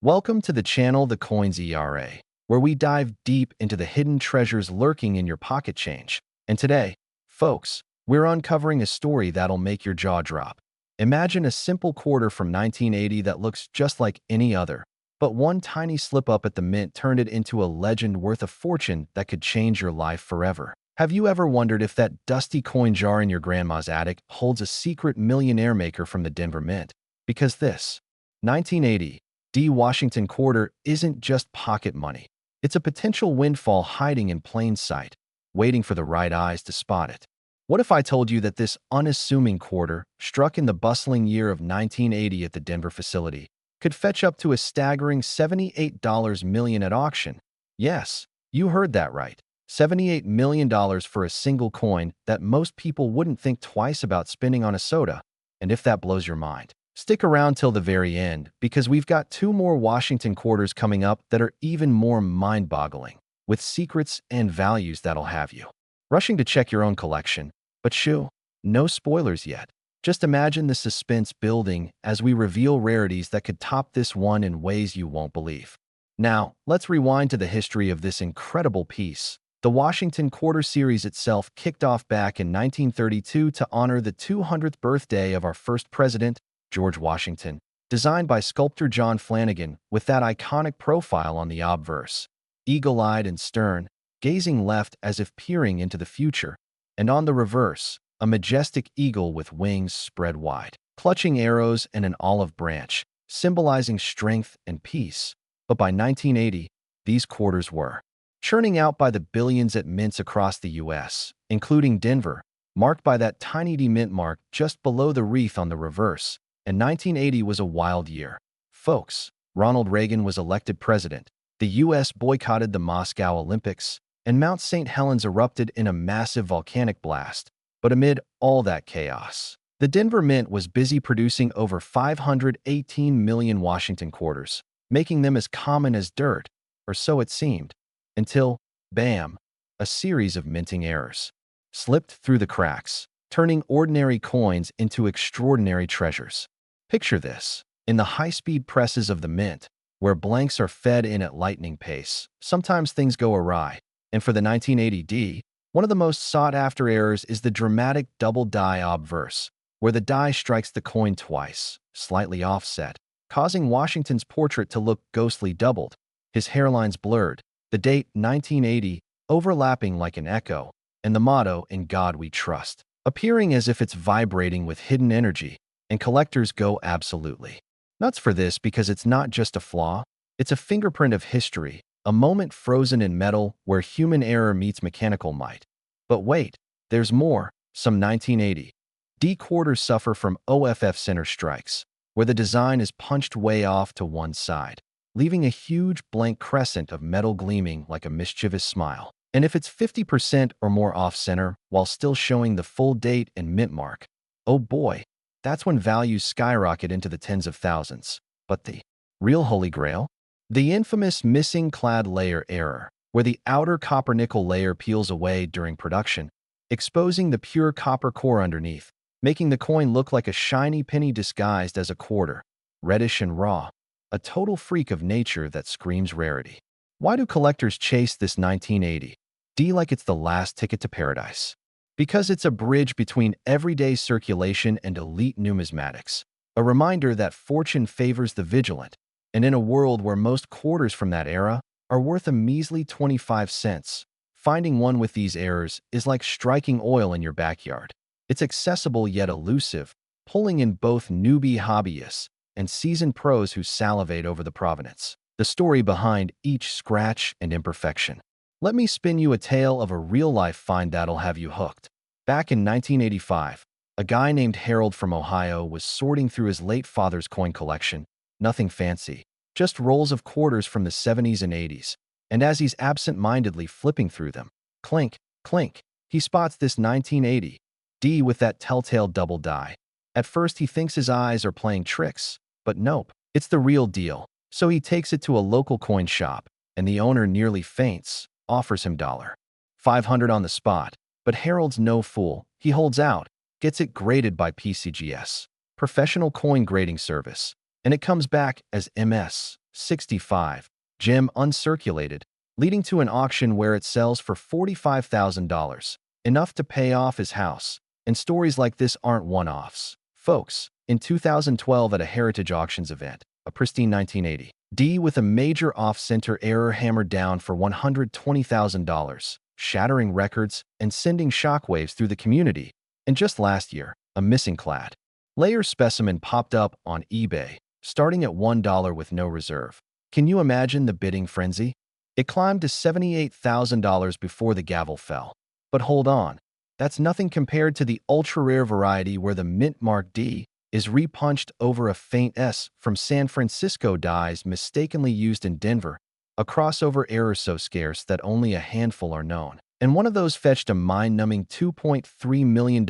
Welcome to the channel The Coins ERA, where we dive deep into the hidden treasures lurking in your pocket change. And today, folks, we're uncovering a story that'll make your jaw drop. Imagine a simple quarter from 1980 that looks just like any other, but one tiny slip-up at the mint turned it into a legend worth a fortune that could change your life forever. Have you ever wondered if that dusty coin jar in your grandma's attic holds a secret millionaire maker from the Denver Mint? Because this 1980 D. Washington quarter isn't just pocket money. It's a potential windfall hiding in plain sight, waiting for the right eyes to spot it. What if I told you that this unassuming quarter, struck in the bustling year of 1980 at the Denver facility, could fetch up to a staggering $78 million at auction? Yes, you heard that right. $78 million for a single coin that most people wouldn't think twice about spending on a soda. And if that blows your mind, stick around till the very end, because we've got two more Washington quarters coming up that are even more mind-boggling, with secrets and values that'll have you rushing to check your own collection. But shoo, no spoilers yet. Just imagine the suspense building as we reveal rarities that could top this one in ways you won't believe. Now, let's rewind to the history of this incredible piece. The Washington Quarter series itself kicked off back in 1932 to honor the 200th birthday of our first president, George Washington, designed by sculptor John Flanagan with that iconic profile on the obverse, eagle-eyed and stern, gazing left as if peering into the future, and on the reverse, a majestic eagle with wings spread wide, clutching arrows and an olive branch, symbolizing strength and peace. But by 1980, these quarters were churning out by the billions at mints across the U.S., including Denver, marked by that tiny D mint mark just below the wreath on the reverse. And 1980 was a wild year. Folks, Ronald Reagan was elected president, the U.S. boycotted the Moscow Olympics, and Mount St. Helens erupted in a massive volcanic blast. But amid all that chaos, the Denver Mint was busy producing over 518 million Washington quarters, making them as common as dirt, or so it seemed, until, bam, a series of minting errors slipped through the cracks, turning ordinary coins into extraordinary treasures. Picture this. In the high-speed presses of the mint, where blanks are fed in at lightning pace, sometimes things go awry. And for the 1980 D, one of the most sought-after errors is the dramatic double die obverse, where the die strikes the coin twice, slightly offset, causing Washington's portrait to look ghostly doubled, his hairlines blurred, the date 1980 overlapping like an echo, and the motto "In God We Trust" appearing as if it's vibrating with hidden energy. And collectors go absolutely nuts for this because it's not just a flaw, it's a fingerprint of history, a moment frozen in metal where human error meets mechanical might. But wait, there's more. Some 1980 D quarters suffer from OFF center strikes, where the design is punched way off to one side, leaving a huge blank crescent of metal gleaming like a mischievous smile. And if it's 50% or more off-center while still showing the full date and mint mark, oh boy, that's when values skyrocket into the tens of thousands. But the real holy grail? The infamous missing clad layer error, where the outer copper-nickel layer peels away during production, exposing the pure copper core underneath, making the coin look like a shiny penny disguised as a quarter, reddish and raw, a total freak of nature that screams rarity. Why do collectors chase this 1980 D like it's the last ticket to paradise? Because it's a bridge between everyday circulation and elite numismatics, a reminder that fortune favors the vigilant, and in a world where most quarters from that era are worth a measly 25 cents, finding one with these errors is like striking oil in your backyard. It's accessible yet elusive, pulling in both newbie hobbyists and seasoned pros who salivate over the provenance, the story behind each scratch and imperfection. Let me spin you a tale of a real-life find that'll have you hooked. Back in 1985, a guy named Harold from Ohio was sorting through his late father's coin collection. Nothing fancy, just rolls of quarters from the 70s and 80s. And as he's absent-mindedly flipping through them, clink, clink, he spots this 1980 D with that telltale double die. At first he thinks his eyes are playing tricks, but nope, it's the real deal. So he takes it to a local coin shop, and the owner nearly faints, offers him $500 on the spot. But Harold's no fool. He holds out, gets it graded by PCGS, Professional Coin Grading Service, and it comes back as MS 65, gem uncirculated, leading to an auction where it sells for $45,000, enough to pay off his house. And stories like this aren't one-offs. Folks, in 2012 at a Heritage Auctions event, a pristine 1980 D with a major off-center error hammered down for $120,000, shattering records and sending shockwaves through the community. And just last year, a missing clad layer specimen popped up on eBay, starting at $1 with no reserve. Can you imagine the bidding frenzy? It climbed to $78,000 before the gavel fell. But hold on, that's nothing compared to the ultra-rare variety where the mint mark D is repunched over a faint S from San Francisco dyes mistakenly used in Denver, a crossover error so scarce that only a handful are known. And one of those fetched a mind-numbing $2.3 million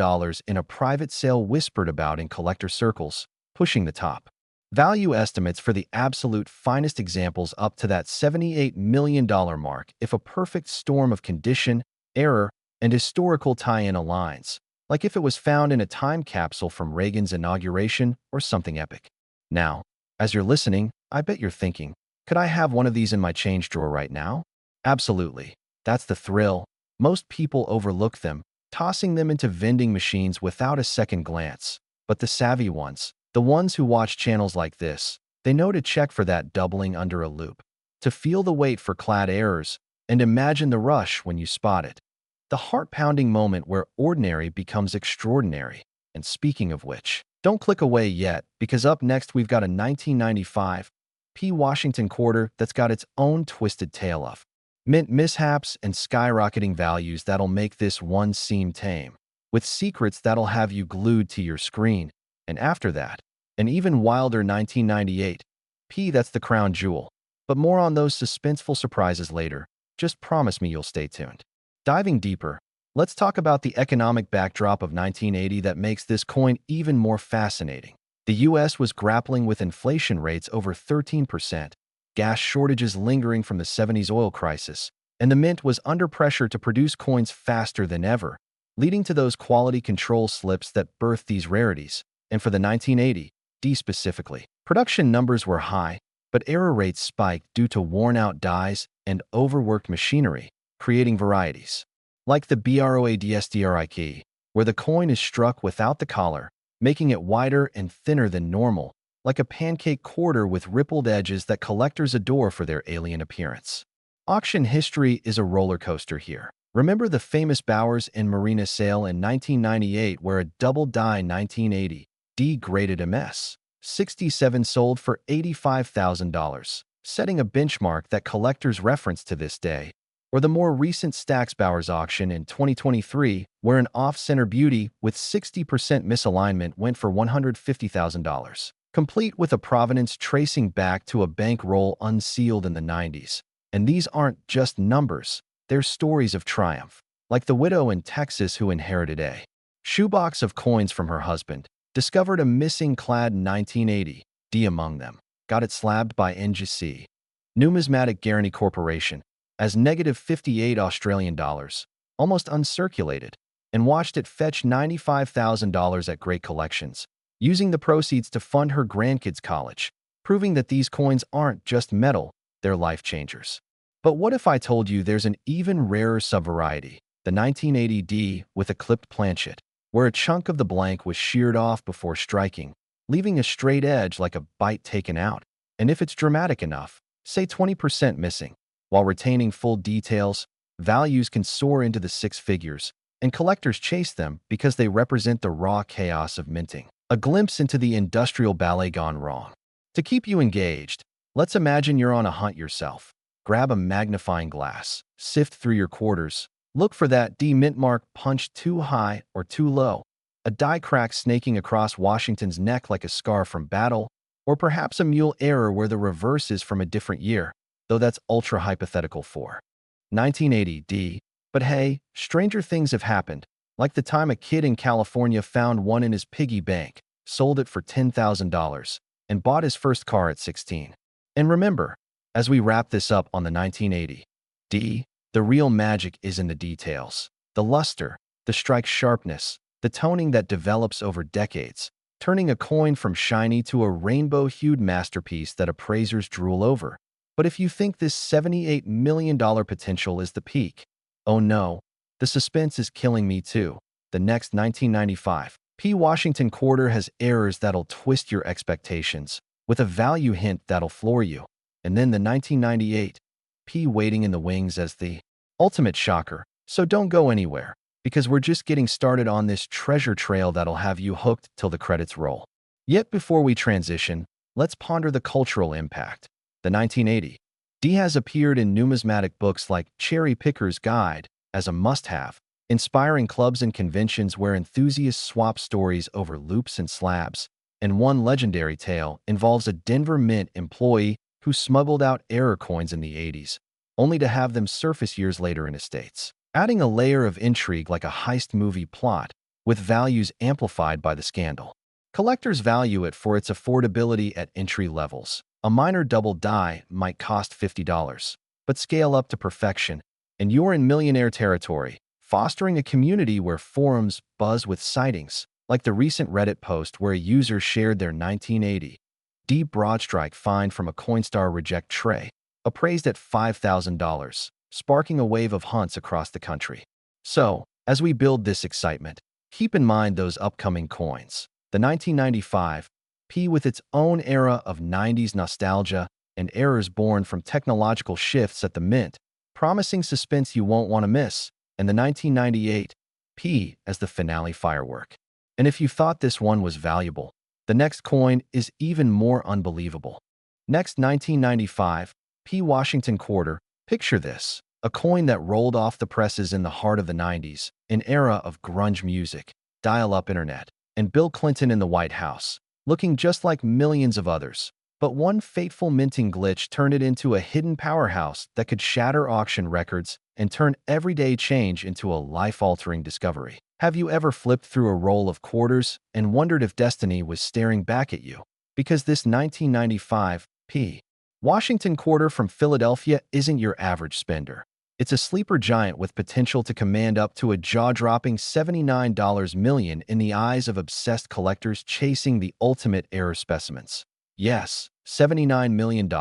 in a private sale whispered about in collector circles, pushing the top value estimates for the absolute finest examples up to that $78 million mark if a perfect storm of condition, error, and historical tie-in aligns, like if it was found in a time capsule from Reagan's inauguration or something epic. Now, as you're listening, I bet you're thinking, could I have one of these in my change drawer right now? Absolutely. That's the thrill. Most people overlook them, tossing them into vending machines without a second glance. But the savvy ones, the ones who watch channels like this, they know to check for that doubling under a loop, to feel the wait for clad errors, and imagine the rush when you spot it. The heart-pounding moment where ordinary becomes extraordinary. And speaking of which, don't click away yet, because up next we've got a 1995 P. Washington quarter that's got its own twisted tale of mint mishaps and skyrocketing values that'll make this one seem tame, with secrets that'll have you glued to your screen. And after that, an even wilder 1998 P. That's the crown jewel. But more on those suspenseful surprises later. Just promise me you'll stay tuned. Diving deeper, let's talk about the economic backdrop of 1980 that makes this coin even more fascinating. The US was grappling with inflation rates over 13%, gas shortages lingering from the 70s oil crisis, and the mint was under pressure to produce coins faster than ever, leading to those quality control slips that birthed these rarities. And for the 1980 D specifically, production numbers were high, but error rates spiked due to worn-out dies and overworked machinery, creating varieties like the BROADSDRI key, where the coin is struck without the collar, making it wider and thinner than normal, like a pancake quarter with rippled edges that collectors adore for their alien appearance. Auction history is a roller coaster here. Remember the famous Bowers and Marina sale in 1998 where a double-die 1980 D-graded MS-67 sold for $85,000, setting a benchmark that collectors reference to this day. Or the more recent Stax Bowers auction in 2023, where an off-center beauty with 60% misalignment went for $150,000, complete with a provenance tracing back to a bankroll unsealed in the 90s. And these aren't just numbers, they're stories of triumph, like the widow in Texas who inherited a shoebox of coins from her husband, discovered a missing clad 1980 D among them, got it slabbed by NGC, Numismatic Guarantee Corporation, as negative 58 Australian dollars, almost uncirculated, and watched it fetch $95,000 at Great Collections, using the proceeds to fund her grandkids' college, proving that these coins aren't just metal, they're life changers. But what if I told you there's an even rarer subvariety, the 1980 D with a clipped planchet, where a chunk of the blank was sheared off before striking, leaving a straight edge like a bite taken out, and if it's dramatic enough, say 20% missing. While retaining full details, values can soar into the six figures, and collectors chase them because they represent the raw chaos of minting. A glimpse into the industrial ballet gone wrong. To keep you engaged, let's imagine you're on a hunt yourself. Grab a magnifying glass, sift through your quarters, look for that D mint mark punched too high or too low, a die crack snaking across Washington's neck like a scar from battle, or perhaps a mule error where the reverse is from a different year, though that's ultra-hypothetical for 1980 D. But hey, stranger things have happened, like the time a kid in California found one in his piggy bank, sold it for $10,000, and bought his first car at 16. And remember, as we wrap this up on the 1980 D, the real magic is in the details. The luster, the strike sharpness, the toning that develops over decades. turning a coin from shiny to a rainbow-hued masterpiece that appraisers drool over. But if you think this $78 million potential is the peak, oh no, the suspense is killing me too. The next 1995 P. Washington quarter has errors that'll twist your expectations, with a value hint that'll floor you. And then the 1998 P waiting in the wings as the ultimate shocker. So don't go anywhere, because we're just getting started on this treasure trail that'll have you hooked till the credits roll. Yet before we transition, let's ponder the cultural impact. The 1980 D has appeared in numismatic books like Cherry Picker's Guide as a must-have, inspiring clubs and conventions where enthusiasts swap stories over loops and slabs. And one legendary tale involves a Denver Mint employee who smuggled out error coins in the 80s, only to have them surface years later in estates, adding a layer of intrigue like a heist movie plot, with values amplified by the scandal. Collectors value it for its affordability at entry levels. A minor double die might cost $50, but scale up to perfection, and you're in millionaire territory, fostering a community where forums buzz with sightings, like the recent Reddit post where a user shared their 1980 deep broadstrike find from a Coinstar reject tray, appraised at $5,000, sparking a wave of hunts across the country. So, as we build this excitement, keep in mind those upcoming coins. The 1995 P with its own era of 90s nostalgia and errors born from technological shifts at the Mint, promising suspense you won't want to miss, and the 1998 P as the finale firework. And if you thought this one was valuable, the next coin is even more unbelievable. Next, 1995 P Washington quarter. Picture this, a coin that rolled off the presses in the heart of the 90s, an era of grunge music, dial-up internet, and Bill Clinton in the White House, looking just like millions of others. But one fateful minting glitch turned it into a hidden powerhouse that could shatter auction records and turn everyday change into a life-altering discovery. Have you ever flipped through a roll of quarters and wondered if destiny was staring back at you? Because this 1995 P. Washington quarter from Philadelphia isn't your average spender. It's a sleeper giant with potential to command up to a jaw-dropping $79 million in the eyes of obsessed collectors chasing the ultimate error specimens. Yes, $79 million.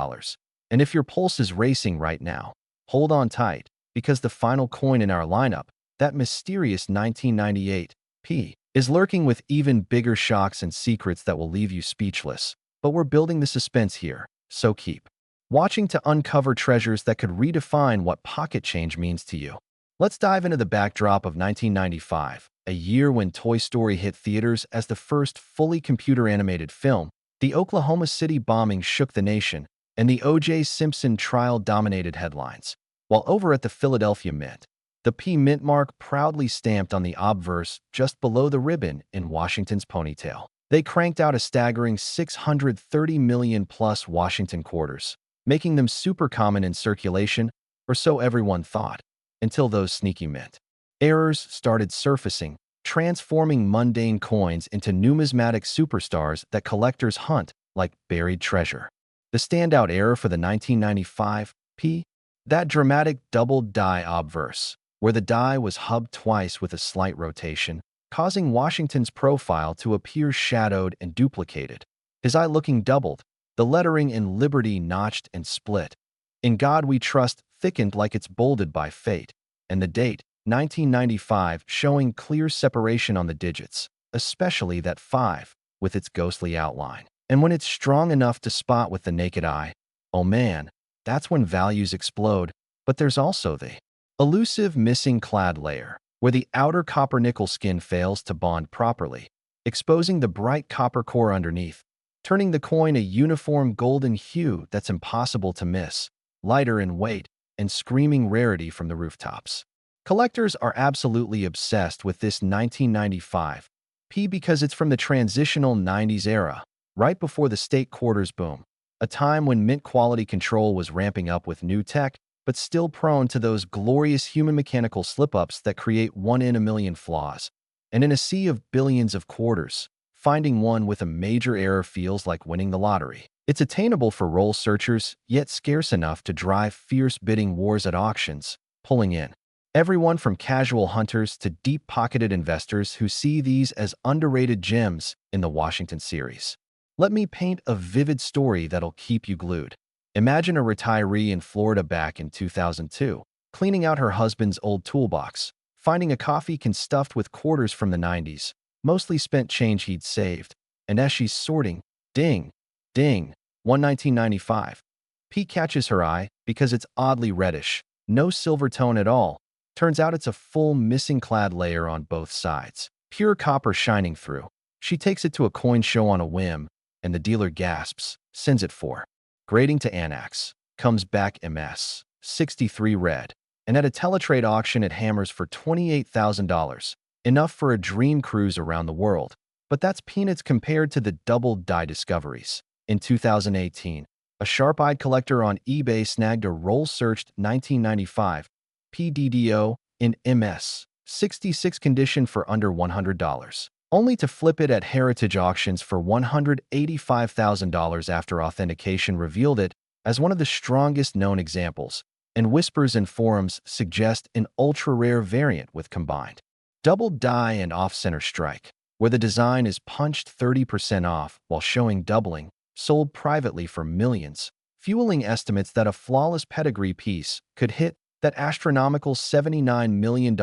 And if your pulse is racing right now, hold on tight, because the final coin in our lineup, that mysterious 1998 P, is lurking with even bigger shocks and secrets that will leave you speechless. But we're building the suspense here, so keep watching to uncover treasures that could redefine what pocket change means to you. Let's dive into the backdrop of 1995, a year when Toy Story hit theaters as the first fully computer-animated film. The Oklahoma City bombing shook the nation, and the O.J. Simpson trial dominated headlines. While over at the Philadelphia Mint, the P Mint mark proudly stamped on the obverse just below the ribbon in Washington's ponytail. They cranked out a staggering 630 million-plus Washington quarters, making them super common in circulation, or so everyone thought, until those sneaky mint errors started surfacing, transforming mundane coins into numismatic superstars that collectors hunt like buried treasure. The standout error for the 1995 P? That dramatic double die obverse, where the die was hubbed twice with a slight rotation, causing Washington's profile to appear shadowed and duplicated. His eye looking doubled, the lettering in Liberty notched and split. In God We Trust thickened like it's bolded by fate, and the date, 1995, showing clear separation on the digits, especially that 5, with its ghostly outline. And when it's strong enough to spot with the naked eye, oh man, that's when values explode. But there's also the elusive missing clad layer, where the outer copper-nickel skin fails to bond properly, exposing the bright copper core underneath, turning the coin a uniform golden hue that's impossible to miss, lighter in weight, and screaming rarity from the rooftops. Collectors are absolutely obsessed with this 1995 P because it's from the transitional 90s era, right before the state quarters boom, a time when mint quality control was ramping up with new tech, but still prone to those glorious human mechanical slip-ups that create one in a million flaws. And in a sea of billions of quarters, finding one with a major error feels like winning the lottery. It's attainable for roll searchers, yet scarce enough to drive fierce bidding wars at auctions, pulling in Everyone from casual hunters to deep-pocketed investors who see these as underrated gems in the Washington series. Let me paint a vivid story that'll keep you glued. Imagine a retiree in Florida back in 2002, cleaning out her husband's old toolbox, finding a coffee can stuffed with quarters from the 90s, mostly spent change he'd saved, and as she's sorting, ding, ding, 1995. P catches her eye because it's oddly reddish, no silver tone at all. Turns out it's a full missing clad layer on both sides, pure copper shining through. She takes it to a coin show on a whim, and the dealer gasps, sends it for. Grading to Annex, comes back MS, 63 red, and at a teletrade auction it hammers for $28,000, enough for a dream cruise around the world. But that's peanuts compared to the double-die discoveries. In 2018, a sharp-eyed collector on eBay snagged a roll-searched 1995 PDDO in MS 66 condition for under $100, only to flip it at heritage auctions for $185,000 after authentication revealed it as one of the strongest known examples, and whispers in forums suggest an ultra-rare variant with combined double die and off-center strike, where the design is punched 30% off while showing doubling, sold privately for millions, fueling estimates that a flawless pedigree piece could hit that astronomical $79 million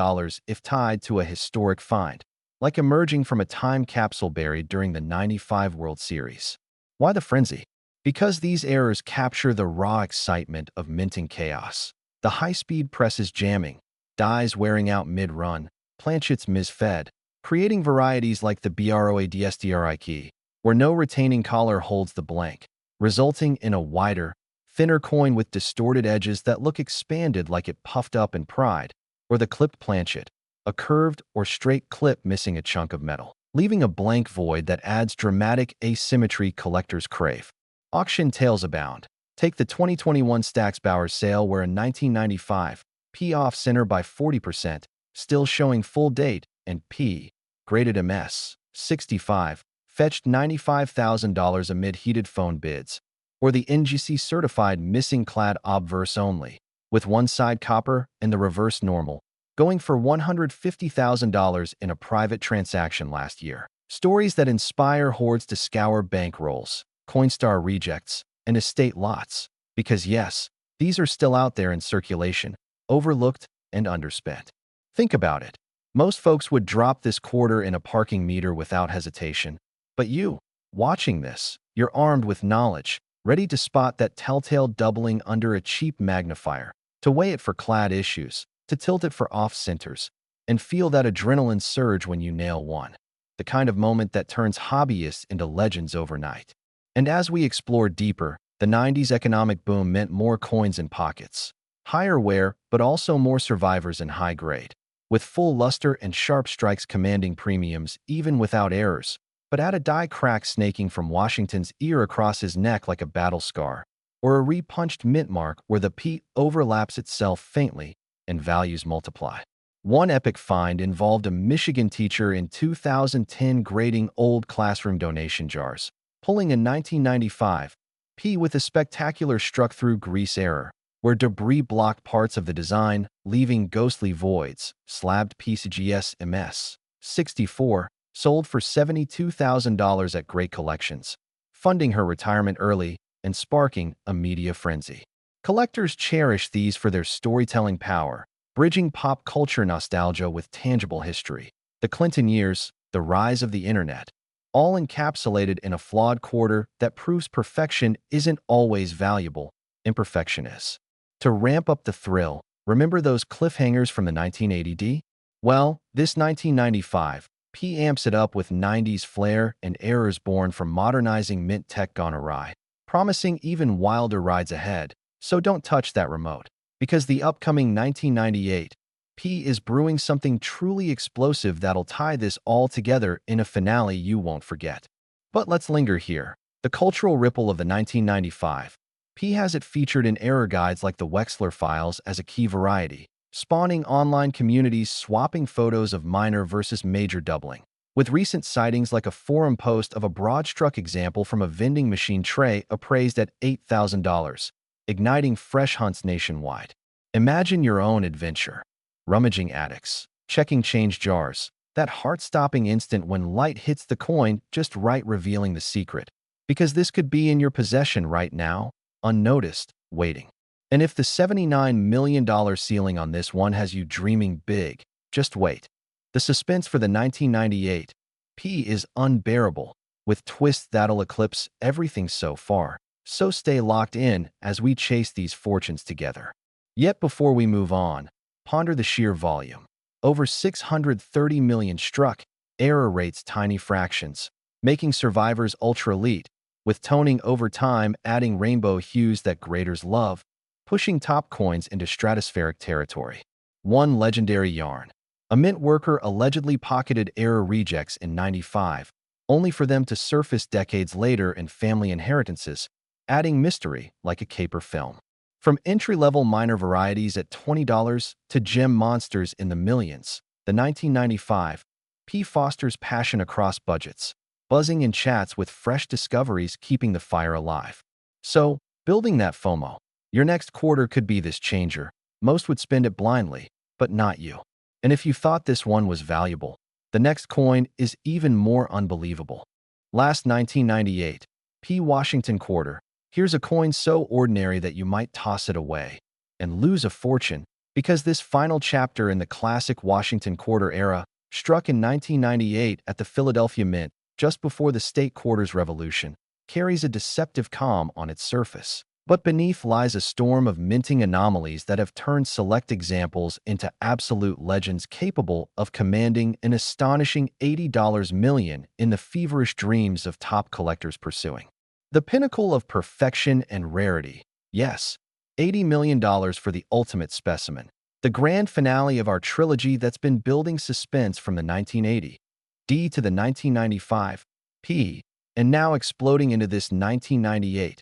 if tied to a historic find, like emerging from a time capsule buried during the '95 World Series. Why the frenzy? Because these errors capture the raw excitement of minting chaos. The high-speed presses jamming, dies wearing out mid-run, planchets misfed, creating varieties like the BROADSTRI key, where no retaining collar holds the blank, resulting in a wider, thinner coin with distorted edges that look expanded like it puffed up in pride, or the clipped planchet, a curved or straight clip missing a chunk of metal, leaving a blank void that adds dramatic asymmetry collectors crave. Auction tales abound. Take the 2021 Stax Bauer sale where in 1995, P off center by 40%, still showing full date, and P, graded MS, 65, fetched $95,000 amid heated phone bids, or the NGC-certified missing clad obverse only, with one side copper and the reverse normal, going for $150,000 in a private transaction last year. Stories that inspire hordes to scour bankrolls, Coinstar rejects, and estate lots, because yes, these are still out there in circulation, overlooked and underspent. Think about it. Most folks would drop this quarter in a parking meter without hesitation. But you, watching this, you're armed with knowledge, ready to spot that telltale doubling under a cheap magnifier, to weigh it for clad issues, to tilt it for off-centers, and feel that adrenaline surge when you nail one. The kind of moment that turns hobbyists into legends overnight. And as we explore deeper, the 90s economic boom meant more coins in pockets, higher wear, but also more survivors in high grade, with full luster and sharp strikes commanding premiums even without errors, but add a die crack snaking from Washington's ear across his neck like a battle scar, or a repunched mint mark where the P overlaps itself faintly and values multiply. One epic find involved a Michigan teacher in 2010 grading old classroom donation jars, pulling a 1995 P with a spectacular struck-through grease error, where debris blocked parts of the design, leaving ghostly voids. Slabbed PCGS MS 64, sold for $72,000 at Great Collections, funding her retirement early and sparking a media frenzy. Collectors cherish these for their storytelling power, bridging pop culture nostalgia with tangible history. The Clinton years, the rise of the internet, all encapsulated in a flawed quarter that proves perfection isn't always valuable, imperfection is. To ramp up the thrill, remember those cliffhangers from the 1980s? Well, this 1995 P amps it up with 90s flair and errors born from modernizing mint tech gone awry, promising even wilder rides ahead. So don't touch that remote, because the upcoming 1998 P is brewing something truly explosive that'll tie this all together in a finale you won't forget. But let's linger here. The cultural ripple of the 1995 P has it featured in error guides like the Wexler files as a key variety, spawning online communities swapping photos of minor versus major doubling, with recent sightings like a forum post of a broad-struck example from a vending machine tray appraised at $8,000, igniting fresh hunts nationwide. Imagine your own adventure. rummaging attics, checking change jars, that heart-stopping instant when light hits the coin just right, revealing the secret. Because this could be in your possession right now, unnoticed, waiting. And if the $79 million ceiling on this one has you dreaming big, just wait. The suspense for the 1998 P is unbearable, with twists that'll eclipse everything so far. So stay locked in as we chase these fortunes together. Yet before we move on, ponder the sheer volume. Over 630 million struck, error rates tiny fractions, making survivors ultra-elite, with toning over time adding rainbow hues that graders love, pushing top coins into stratospheric territory. One legendary yarn. A mint worker allegedly pocketed error rejects in '95, only for them to surface decades later in family inheritances, adding mystery like a caper film. From entry-level minor varieties at $20 to gem monsters in the millions, the 1995 P fosters passion across budgets, buzzing in chats with fresh discoveries keeping the fire alive. So, building that FOMO. Your next quarter could be this changer. Most would spend it blindly, but not you. And if you thought this one was valuable, the next coin is even more unbelievable. Last 1998, P Washington quarter. Here's a coin so ordinary that you might toss it away and lose a fortune, because this final chapter in the classic Washington quarter era struck in 1998 at the Philadelphia Mint just before the state quarters revolution, carries a deceptive calm on its surface. But beneath lies a storm of minting anomalies that have turned select examples into absolute legends capable of commanding an astonishing $80 million in the feverish dreams of top collectors pursuing. The pinnacle of perfection and rarity. Yes, $80 million for the ultimate specimen. The grand finale of our trilogy that's been building suspense from the 1980 D to the 1995 P, and now exploding into this 1998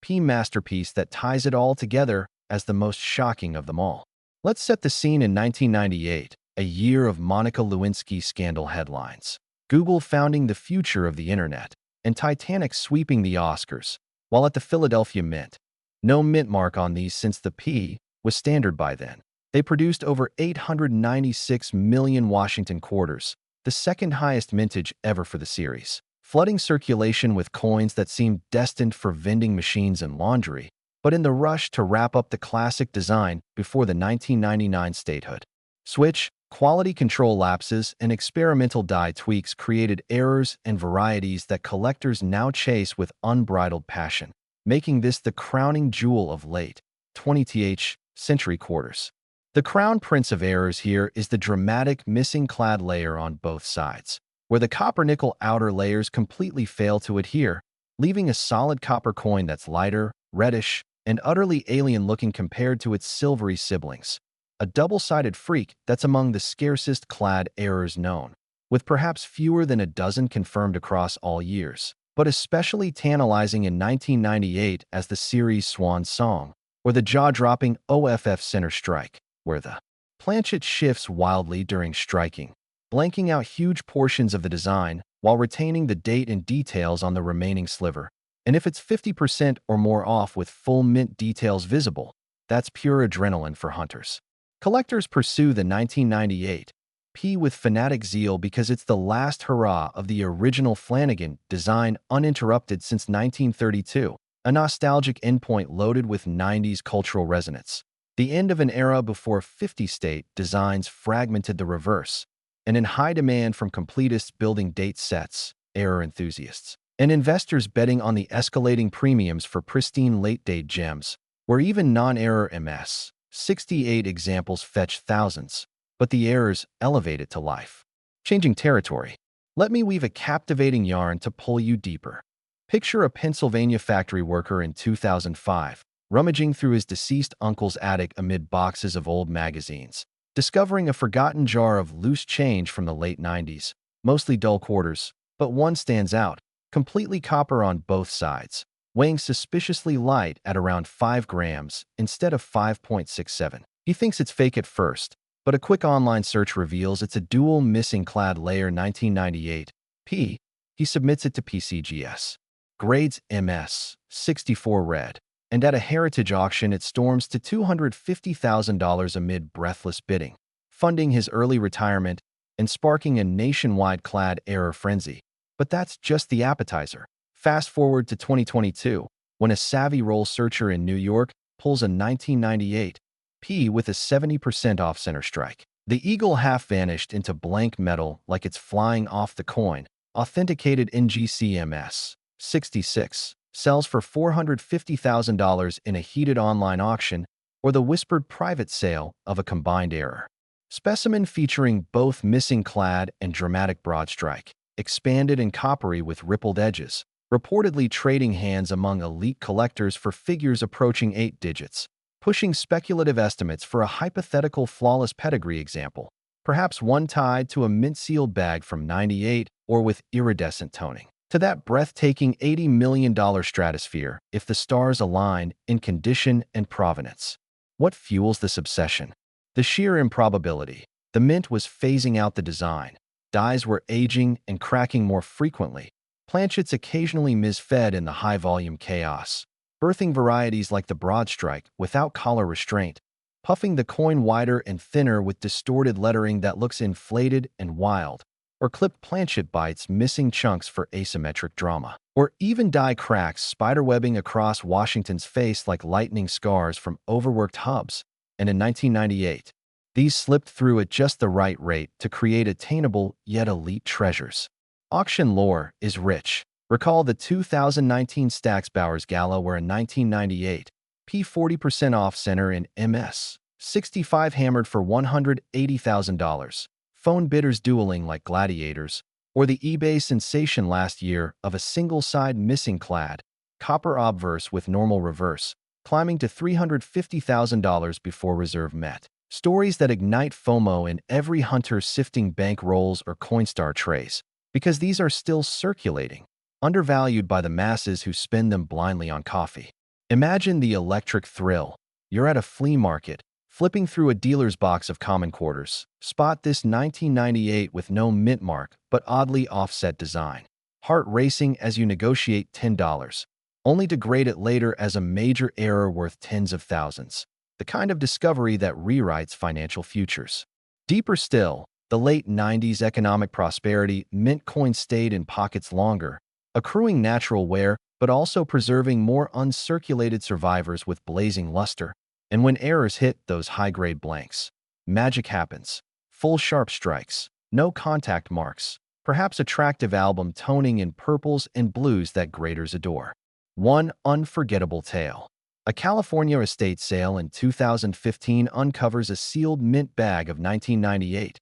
P masterpiece that ties it all together as the most shocking of them all. Let's set the scene in 1998, a year of Monica Lewinsky scandal headlines, Google founding the future of the internet, and Titanic sweeping the Oscars, while at the Philadelphia Mint. No mint mark on these since the P was standard by then. They produced over 896 million Washington quarters, the second highest mintage ever for the series, flooding circulation with coins that seemed destined for vending machines and laundry, but in the rush to wrap up the classic design before the 1999 statehood switch, quality control lapses and experimental die tweaks created errors and varieties that collectors now chase with unbridled passion, making this the crowning jewel of late 20th century quarters. The crown prince of errors here is the dramatic missing clad layer on both sides, where the copper-nickel outer layers completely fail to adhere, leaving a solid copper coin that's lighter, reddish, and utterly alien-looking compared to its silvery siblings. A double-sided freak that's among the scarcest clad errors known, with perhaps fewer than a dozen confirmed across all years, but especially tantalizing in 1998 as the series' swan song, or the jaw-dropping OFF center strike, where the planchet shifts wildly during striking, blanking out huge portions of the design while retaining the date and details on the remaining sliver. And if it's 50% or more off with full mint details visible, that's pure adrenaline for hunters. Collectors pursue the 1998 P with fanatic zeal because it's the last hurrah of the original Flanagan design uninterrupted since 1932, a nostalgic endpoint loaded with 90s cultural resonance. The end of an era before 50-state designs fragmented the reverse, and in high demand from completists building date sets, error enthusiasts, and investors betting on the escalating premiums for pristine late-date gems, where even non-error MS 68 examples fetch thousands, but the errors elevate it to life. Changing territory. Let me weave a captivating yarn to pull you deeper. Picture a Pennsylvania factory worker in 2005, rummaging through his deceased uncle's attic amid boxes of old magazines, discovering a forgotten jar of loose change from the late 90s, mostly dull quarters, but one stands out, completely copper on both sides, weighing suspiciously light at around 5 grams instead of 5.67. He thinks it's fake at first, but a quick online search reveals it's a dual missing clad layer 1998 P. He submits it to PCGS. Grades MS 64 red, and at a heritage auction it storms to $250,000 amid breathless bidding. funding his early retirement and sparking a nationwide clad era frenzy. But that's just the appetizer. Fast forward to 2022, when a savvy roll searcher in New York pulls a 1998 P with a 70% off-center strike. The eagle half vanished into blank metal like it's flying off the coin. Authenticated NGCMS 66 sells for $450,000 in a heated online auction or the whispered private sale of a combined error. Specimen featuring both missing clad and dramatic broad strike, expanded and coppery with rippled edges, reportedly trading hands among elite collectors for figures approaching 8 digits, pushing speculative estimates for a hypothetical flawless pedigree example, perhaps one tied to a mint-sealed bag from '98 or with iridescent toning, to that breathtaking $80 million stratosphere if the stars aligned in condition and provenance. What fuels this obsession? The sheer improbability. The mint was phasing out the design. Dyes were aging and cracking more frequently. Planchets occasionally misfed in the high-volume chaos, birthing varieties like the broad strike without collar restraint, puffing the coin wider and thinner with distorted lettering that looks inflated and wild, or clipped planchet bites missing chunks for asymmetric drama, or even dye cracks spiderwebbing across Washington's face like lightning scars from overworked hubs. And in 1998, these slipped through at just the right rate to create attainable yet elite treasures. Auction lore is rich. Recall the 2019 Stax Bowers Gala where a 1998 P 40% off center in MS 65 hammered for $180,000, phone bidders dueling like gladiators, or the eBay sensation last year of a single-side missing clad, copper obverse with normal reverse, climbing to $350,000 before reserve met. Stories that ignite FOMO in every hunter sifting bank rolls or Coinstar trays, because these are still circulating, undervalued by the masses who spend them blindly on coffee. Imagine the electric thrill. You're at a flea market, flipping through a dealer's box of common quarters. Spot this 1998 with no mint mark but oddly offset design. Heart racing as you negotiate $10, only to grade it later as a major error worth tens of thousands. The kind of discovery that rewrites financial futures. Deeper still, the late 90s economic prosperity mint coins stayed in pockets longer, accruing natural wear but also preserving more uncirculated survivors with blazing luster. And when errors hit those high-grade blanks, magic happens. Full sharp strikes, no contact marks, perhaps attractive album toning in purples and blues that graders adore. One unforgettable tale. A California estate sale in 2015 uncovers a sealed mint bag of 1998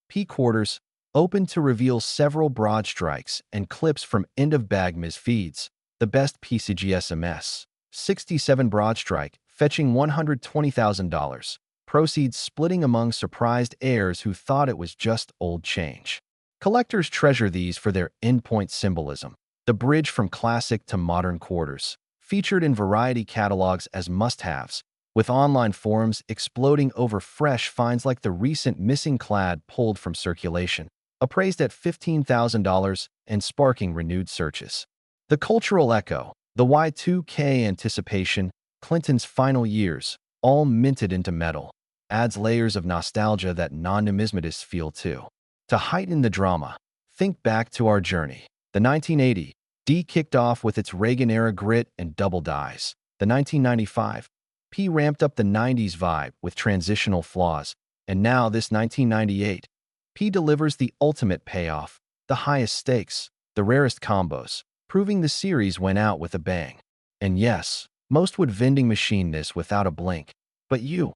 P quarters, open to reveal several broad strikes and clips from end-of-bag misfeeds. The best PCGSMS 67 broad strike, fetching $120,000. Proceeds splitting among surprised heirs who thought it was just old change. Collectors treasure these for their endpoint symbolism. The bridge from classic to modern quarters, featured in variety catalogs as must-haves, with online forums exploding over fresh finds like the recent missing clad pulled from circulation, appraised at $15,000 and sparking renewed searches. The cultural echo, the Y2K anticipation, Clinton's final years, all minted into metal, adds layers of nostalgia that non-numismatists feel too. To heighten the drama, think back to our journey. The 1980 D kicked off with its Reagan-era grit and double dyes. The 1995 P ramped up the 90s vibe with transitional flaws. And now this 1998 P delivers the ultimate payoff, the highest stakes, the rarest combos, proving the series went out with a bang. And yes, most would vending machine this without a blink. But you,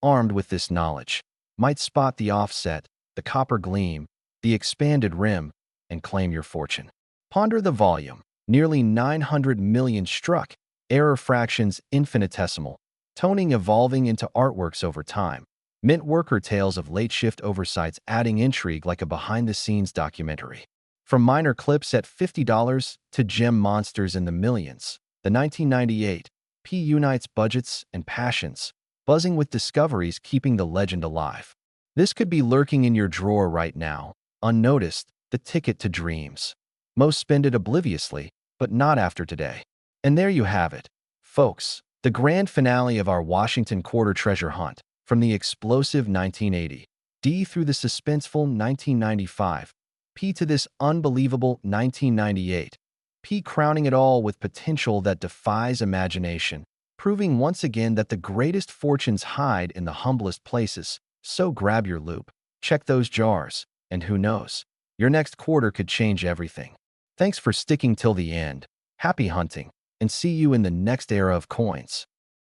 armed with this knowledge, might spot the offset, the copper gleam, the expanded rim, and claim your fortune. Ponder the volume. Nearly 900 million struck, error fractions infinitesimal, toning evolving into artworks over time. Mint worker tales of late-shift oversights adding intrigue like a behind-the-scenes documentary. From minor clips at $50 to gem monsters in the millions, the 1998 P unites budgets and passions, buzzing with discoveries keeping the legend alive. This could be lurking in your drawer right now, unnoticed, the ticket to dreams. Most spend it obliviously, but not after today. And there you have it, folks, the grand finale of our Washington Quarter treasure hunt, from the explosive 1980 D through the suspenseful 1995, P to this unbelievable 1998, P crowning it all with potential that defies imagination, proving once again that the greatest fortunes hide in the humblest places. So grab your loop, check those jars, and who knows, your next quarter could change everything. Thanks for sticking till the end. Happy hunting, and see you in the next era of coins.